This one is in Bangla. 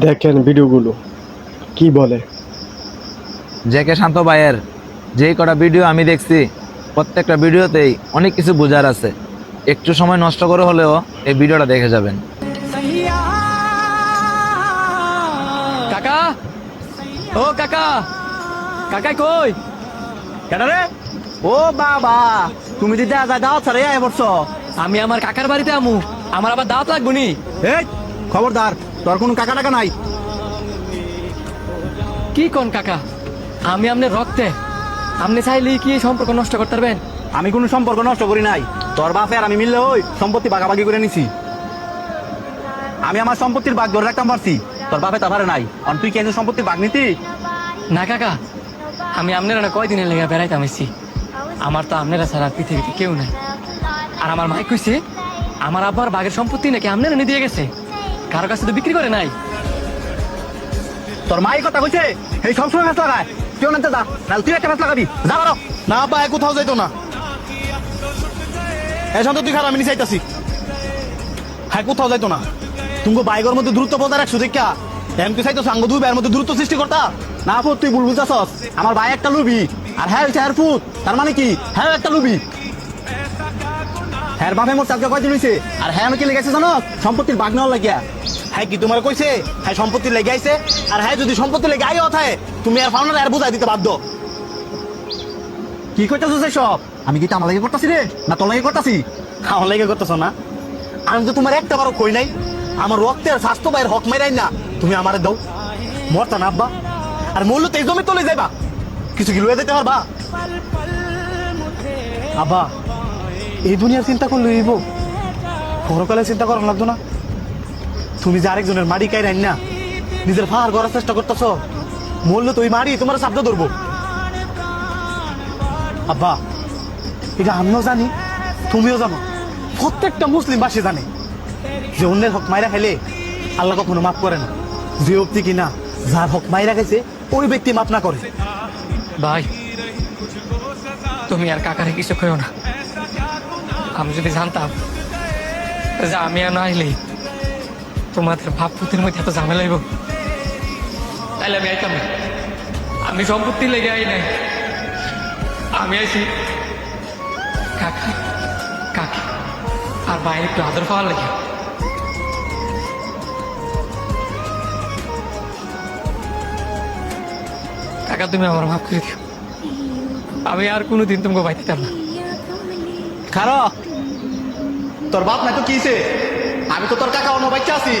দেখেন ভিডিওগুলো কি বলে। জেকে শান্ত ভাইয়ের যে কটা ভিডিও আমি দেখছি প্রত্যেকটা ভিডিওতেই অনেক কিছু বোঝার আছে। একটু সময় নষ্ট করে হলেও এই ভিডিওটা দেখে যাবেন। কাকা, ও কাকা, কাকাই কই? কেন রে? ও বাবা, তুমি যদি দাওয়াত ছাড়াই আয় বলছো। আমি আমার কাকার বাড়িতে আমু, আমার আবার দাওয়াত লাগবো নি? এই খবরদার, তোর কোনো কাকা টাকা নাই। কি কোন কাকা? আমি আপনার রক্তে, আপনি চাইলেই কি এই সম্পর্ক নষ্ট করতে পারবেন? আমি কোনো সম্পর্ক নষ্ট করি নাই। তোর বাপে আর আমি মিললে ওই সম্পত্তি ভাগাভাগি করে নিছি। আমি আমার সম্পত্তির ভাগ ধরে রাখতাম পারছি, তোর বাপে তা পারে নাই। আর তুই কেন সম্পত্তির ভাগ নিতি? না কাকা, আমি আপনারা কয়দিনের লেগে বেড়াইতাম এসছি। আমার তো আপনারা ছাড়া আর পৃথিবীতে কেউ নাই। আর আমার মাই কইছে আমার আব্বার বাগের সম্পত্তি নাকি আপনারা নিয়ে দিয়ে গেছে, কারো কাছে তো বিক্রি করে নাই। তোর মাই কথা কইছে এই সবসময় ফেস লাগায়। তুই অনেক যা, নাহলে তুই একটা ফেস লাগাবি। যা বারো। না বা কোথাও যাইতো না। এই শান্ত তুই খারাপ, আমি নিয়ে চাইতাছি। হ্যাঁ, কোথাও যাইতো না। তুমি বাইকের মধ্যে দূরত্ব বজায় রাখছো দেখা এম কি চাইতো সাঙ্গ দুই ভাইয়ের মধ্যে দূরত্ব সৃষ্টি করতা। না ফুট, তুই ভুল বুঝাছস। আমার ভাই একটা লুবি আর হ্যাঁ হচ্ছে হ্যার ফুট। তার মানে কি হ্যাঁ একটা লুবি। হ্যার বাপে মোট চালকে কয়দিন হইছে আর হ্যাঁ আমি কি লেগেছে জানো সম্পত্তির ভাগ নেওয়ার লাগিয়া। হ্যাঁ কি তোমার কইছে হ্যাঁ সম্পত্তি লেগে আইছে? আর হ্যাঁ যদি সম্পত্তি লেগে আই অথায় তুমি আর ফাউন্ডার আর বুঝাই দিতে বাধ্য। কি কইতাছিস সব? আমি কি আমার লাগে করতাছি রে না তোর লাগে করতাছি? আমার লেগে করতেছ না? আমি তো তোমার একটা বারো কই নাই। আমার রক্তের স্বাস্থ্য ভাইয়ের হক মাইরাই না তুমি আমারে দাও। মরতা না আব্বা, আর মূল্য তেজ জমি তোলে যাইবা, কিছু কি লুয়ে যেতে পারবা? আব্বা, এই দুনিয়ার চিন্তা করলে হইব, পরকালে চিন্তা করা লাগতো না? তুমি যে আরেকজনের মাড়ি কাই রাইন না নিজের ফার করার চেষ্টা করতেছ, মরলে তো ওই মাড়ি তোমার শব্দ ধরবো। আব্বা, এটা আমিও জানি, তুমিও জানো, প্রত্যেকটা মুসলিম বাসী জানে যে অন্যের হক মাইরা খেলে আল্লাহ কখনো মাফ করে না। যে ব্যক্তি কিনা যার হক মাইরা গেছে ওই ব্যক্তি মাফ না করে। ভাই, তুমি আর কাকারে কিছু কইও না। আমি যদি জানতাম যে আমি আর না আইলে তোমাদের ভাব পুতির মধ্যে এত ঝামেলা হইব, তাইলে আমি আইতাম না। আমি সম্পত্তি লেগে আই নাই, আমি আইছি কাকা, কাকি আর বাইরে একটু আদর পাওয়ার লাগে। কাকা, তুমি আমার মাফ করে দিও। আমি আর কোনোদিন তোমাকে বাইতে দিতাম না। খারো, তোর বাপ নাই তো কিছে? আমি তো তোর কাকা অন্য বাচ্চা আছি।